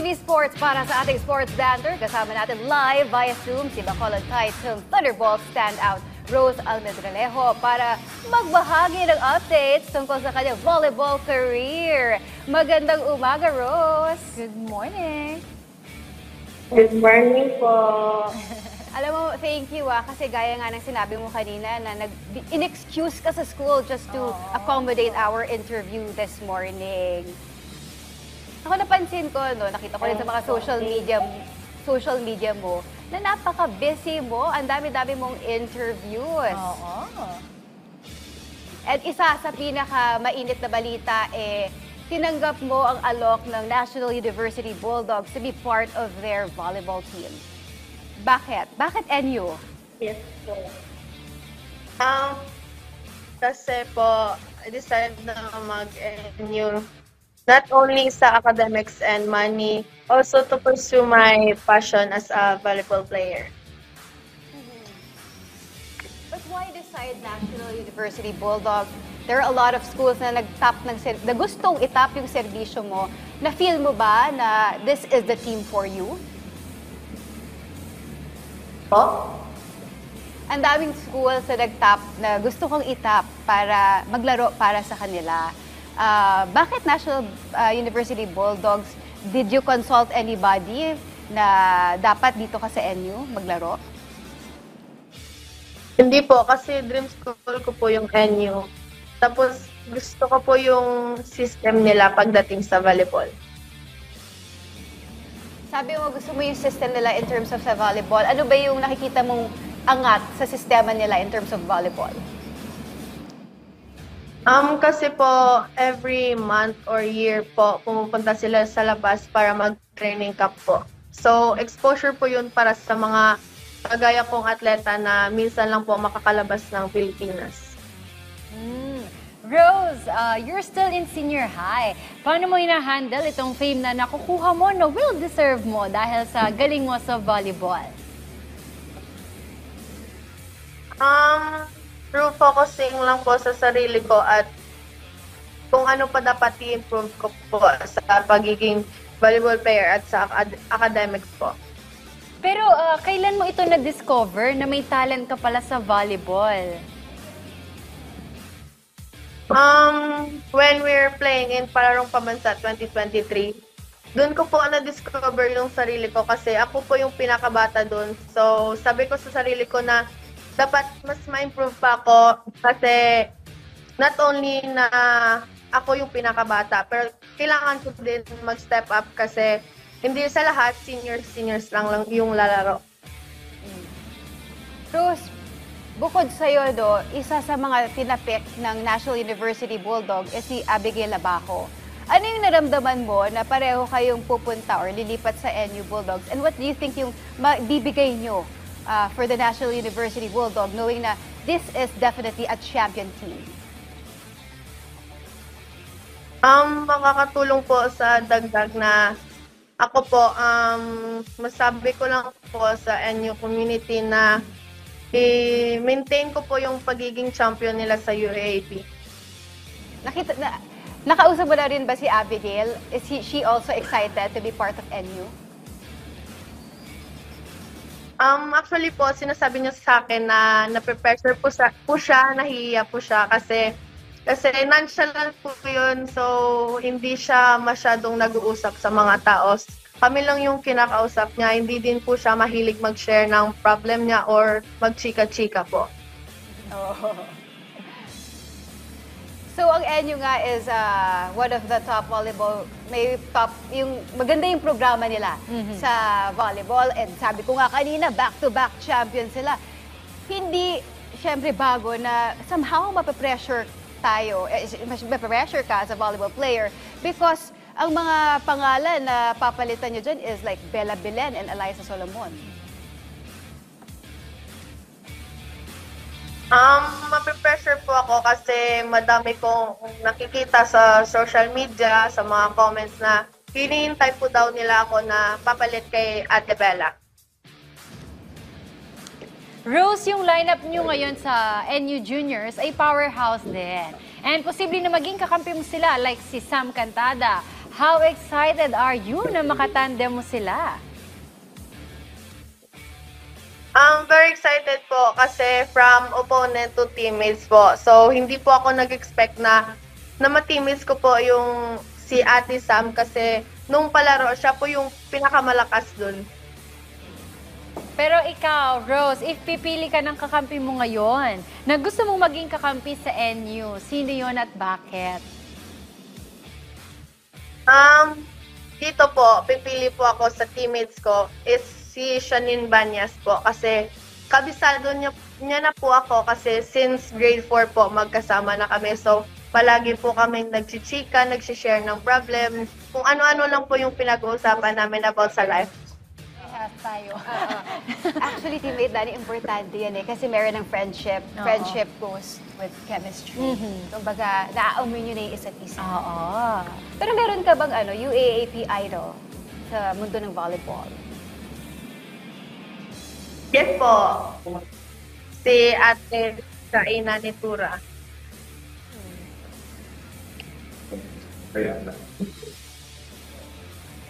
Daily Sports para sa ating sports banter. Kasama natin live via Zoom si Bacolod Titans Thunderbolt standout Rose Almedrelejo para magbahagi ng updates tungkol sa kanyang volleyball career. Magandang umaga, Rose! Good morning! Good morning po. Alam mo, thank you kasi gaya nga ng sinabi mo kanina na in-excuse ka sa school just to accommodate our interview this morning. Ako napansin ko, nakita ko rin sa mga social media mo, na napaka-busy mo, ang dami-dami mong interviews. At isa sa pinaka-mainit na balita, tinanggap mo ang alok ng National University Bulldogs to be part of their volleyball team. Bakit? Bakit NU? Yes po. Kasi po, I decided na mag-NU not only sa academics and money, also to pursue my passion as a volleyball player. But why decide National University Bulldogs? There are a lot of schools na na gustong itap yung serbisyo mo. Na-feel mo ba na this is the team for you? Po? Ang daming schools na nag-tap na gusto kong itap para maglaro para sa kanila. Bakit National University Bulldogs? Did you consult anybody na dapat dito ka sa NU maglaro? Hindi po, kasi dream school ko po yung NU. Tapos gusto ko po yung system nila pagdating sa volleyball. Sabi mo gusto mo yung system nila in terms of sa volleyball. Ano ba yung nakikita mong angat sa sistema nila in terms of volleyball? Kasi po, every month or year po, pumupunta sila sa labas para mag-training camp po. So, exposure po yun para sa mga kagaya kong atleta na minsan lang po makakalabas ng Pilipinas. Rose, you're still in senior high. Paano mo hina-handle itong fame na nakukuha mo na well-deserved mo dahil sa galing mo sa volleyball? Through focusing lang po sa sarili ko at kung ano pa dapat i-improve ko po sa pagiging volleyball player at sa academics po. Pero kailan mo ito na-discover na may talent ka pala sa volleyball? When we're playing in Palarong Pambansa 2023, doon ko po na-discover yung sarili ko kasi ako po yung pinakabata doon. So, sabi ko sa sarili ko na dapat mas ma-improve pa ako kasi not only na ako yung pinakabata, pero kailangan ko din mag-step up kasi hindi sa lahat, seniors lang yung lalaro. Rose, bukod sa'yo, isa sa mga tinapik ng National University Bulldog si Abigail Abajo. Ano yung naramdaman mo na pareho kayong pupunta or lilipat sa NU Bulldogs? And what do you think yung bibigay nyo for the National University Bulldog, knowing na this is definitely a champion team? Makakatulong po sa dagdag na ako po, masabi ko lang po sa NU community na i-maintain ko po yung pagiging champion nila sa UAAP. Nakausap mo na rin ba si Abigail? Is she also excited to be part of NU? Actually po, sinasabi niya sa akin na nape-pressure po siya, nahihiya po siya kasi nonchalant po yun, so hindi siya masyadong nag-uusap sa mga tao. Kami lang yung kinakausap niya, hindi din po siya mahilig mag-share ng problem niya or mag-chika-chika po. So ang NU nga is one of the top volleyball, maganda yung programa nila sa volleyball. And sabi ko nga kanina, back-to-back champion sila. Hindi, syempre bago na somehow mapapressure tayo, mapapressure ka as a volleyball player because ang mga pangalan na papalitan nyo dyan is like Bella Belen and Eliza Solomon. Mape-pressure po ako kasi madami kong nakikita sa social media, sa mga comments na hinihintay po daw nila ako na papalit kay Ate Bella. Rose, yung lineup nyo ngayon sa NU Juniors ay powerhouse din. And posible na maging kakampi mo sila like si Sam Cantada, How excited are you na makatandem mo sila? I'm very excited po kasi from opponent to teammates po. So, hindi po ako nag-expect na ma-teammates ko po yung si Ate Sam kasi nung palaro, siya po yung pinakamalakas dun. Pero ikaw, Rose, if pipili ka ng kakampi mo ngayon, na gusto mong maging kakampi sa NU, sino yon at bakit? Dito po, pipili po ako sa teammates ko is si Shanine Banyas po kasi kabisado niya na po ako kasi since grade 4 po magkasama na kami. So, palagi po kaming nagchichika, nagsishare ng problem, kung ano-ano lang po yung pinag-uusapan namin about sa life. Tayo. Actually, teammate Dani, importante yan eh. Kasi meron ng friendship. Friendship goes with chemistry. Kumbaga, naaamoy nyo na yung isa't isa. Oo. Pero meron ka bang UAAP idol sa mundo ng volleyball? Yes po. Si Ate Shaina Nitura.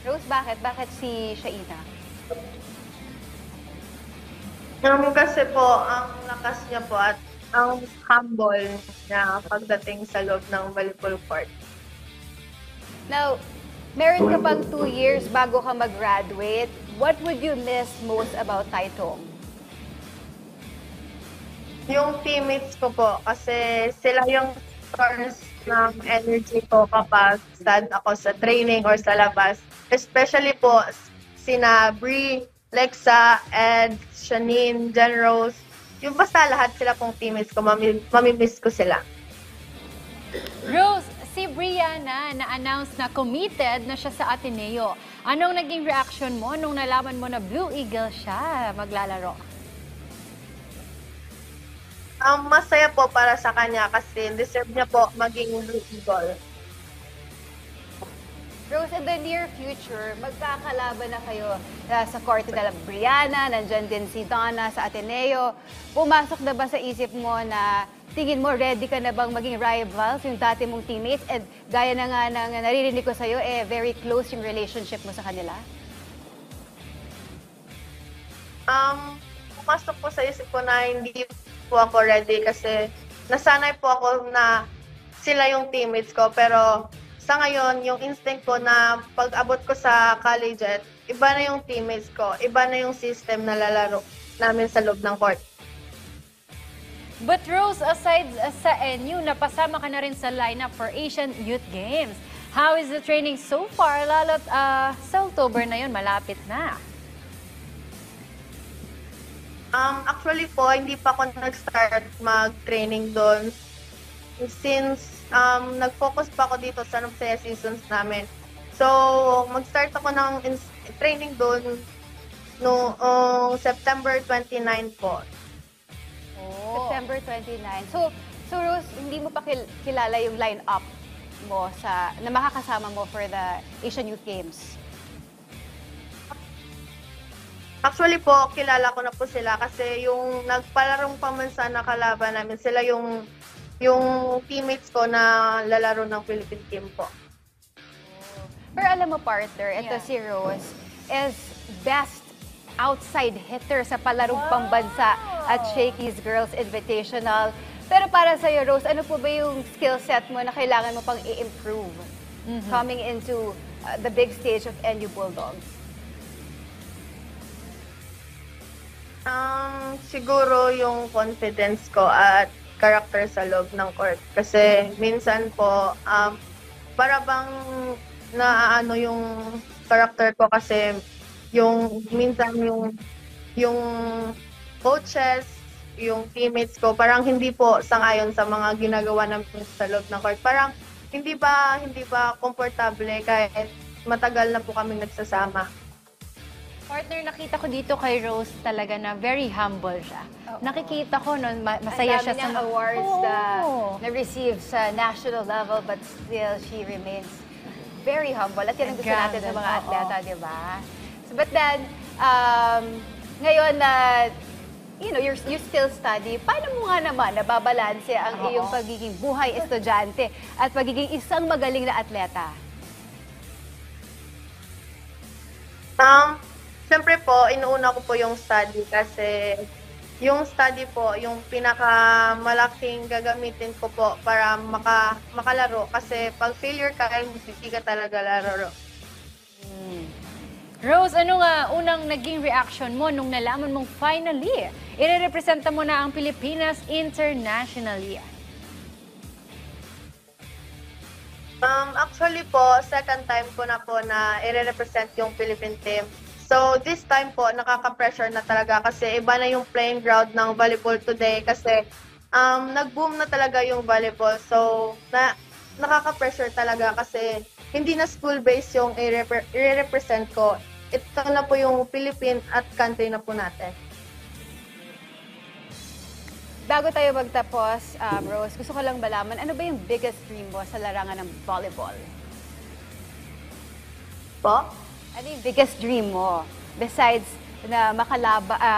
Rose, bakit? Bakit si Shaina? Kasi po, ang lakas niya po at ang humble niya pagdating sa loob ng volleyball court. Now, meron ka pang 2 years bago ka mag-graduate. What would you miss most about Taichung? Yung teammates ko po, kasi sila yung source ng energy ko kapag sad ako sa training or sa labas. Especially po, sina Brie, Lexa, Ed, Shanine, Jen Rose. Yung basta lahat sila pong teammates ko, mamimiss ko sila. Rose, si Brianna na-announce na committed na siya sa Ateneo. Anong naging reaction mo nung nalaman mo na Blue Eagle siya maglalaro? Masaya po para sa kanya kasi deserve niya po maging Blue Eagle. Rose, in the near future, magkakalaban na kayo sa court nila Brianna, nandyan din si Donna sa Ateneo. Pumasok na ba sa isip mo na tingin mo ready ka na bang maging rivals yung dati mong teammates? And gaya na nga ng naririnig ko sa'yo, very close yung relationship mo sa kanila? Pumasok po sa isip ko na hindi po ako ready kasi nasanay po ako na sila yung teammates ko. Pero sa ngayon, yung instinct ko na pag-abot ko sa college, iba na yung teammates ko, iba na yung system na lalaro namin sa loob ng court. But Rose, aside sa NU, napasama ka na rin sa lineup for Asian Youth Games. How is the training so far? Lalo't sa October na yun, malapit na. Actually po, hindi pa ako nag-start mag-training doon. Since nag-focus pa ako dito sa Nupsaya seasons namin. So, mag-start ako ng training doon noong September 29 po. Oh. September 29. So Rose, hindi mo pa kilala yung line-up mo na makakasama mo for the Asian Youth Games? Actually po, kilala ko na po sila kasi yung nagpalarong pamansa na kalaban namin, sila yung teammates ko na lalaro ng Philippine team po. Pero alam mo, partner, ito si Rose is best outside hitter sa palarong pambansa at Shakey's Girls Invitational. Pero para sa'yo, Rose, ano po ba yung skill set mo na kailangan mo pang i-improve coming into the big stage of NU Bulldogs? Siguro yung confidence ko at character sa loob ng court. Kasi minsan po, para bang naaano yung character ko kasi minsan yung coaches, yung teammates ko, parang hindi po sang-ayon sa mga ginagawa namin sa loob ng court. Parang hindi ba komportable kahit matagal na po kami nagsasama. Partner, nakita ko dito kay Rose talaga na very humble siya. Nakikita ko nun, masaya siya sa awards na-receive sa national level, but still she remains very humble. At yan ang gusto natin sa mga atleta, di ba? So, but then, ngayon na you still study, paano mo nga naman nababalanse ang iyong pagiging buhay estudyante at pagiging isang magaling na atleta? Siyempre po, inuuna ko po yung study kasi yung study po, yung pinakamalaking gagamitin ko po para makalaro. Kasi pag failure ka, ay hindi ka talaga laro. Rose, ano nga unang naging reaction mo nung nalaman mong finally, irerepresenta mo na ang Pilipinas internationally? Actually po, second time ko na po na i-represent yung Philippine team. So, this time po, nakaka-pressure na talaga kasi iba na yung playing ground ng volleyball today kasi nag-boom na talaga yung volleyball. So, nakaka-pressure talaga kasi hindi na school-based yung i-represent ko. Ito na po yung Philippine at country na po natin. Bago tayo magtapos, Rose, gusto ko lang malaman, ano ba yung biggest dream mo sa larangan ng volleyball? Po? Ano yung biggest dream mo? Besides na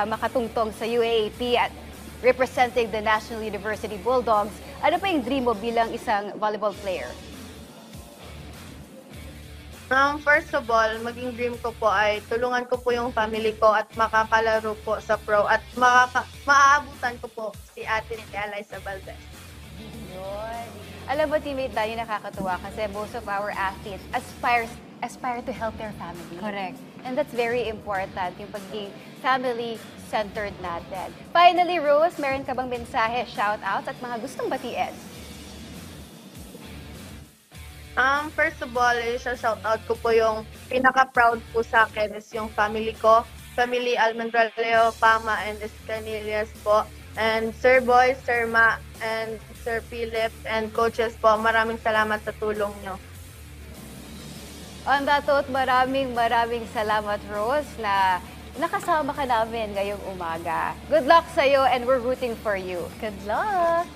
makatungtong sa UAAP at representing the National University Bulldogs, ano pa yung dream mo bilang isang volleyball player? First of all, maging dream ko po ay tulungan ko po yung family ko at makakalaro po sa pro at maaabutan ko po si Ate Eliza Valdez. Yun. Alam mo, teammate Dani, nakakatuwa kasi most of our athletes aspire to help their family. Correct. And that's very important, yung pagiging family-centered natin. Finally, Rose, meron ka bang mensahe, shout-outs at mga gustong batiin? First of all, shoutout ko po yung pinaka-proud po sa akin is yung family ko. Family Almendraleo, Pama, and Escanillas po. And Sir Boy, Sir Ma, and Sir Philip, and coaches po. Maraming salamat sa tulong nyo. On that note, maraming salamat, Rose, na nakasama ka namin ngayong umaga. Good luck sa'yo and we're rooting for you. Good luck!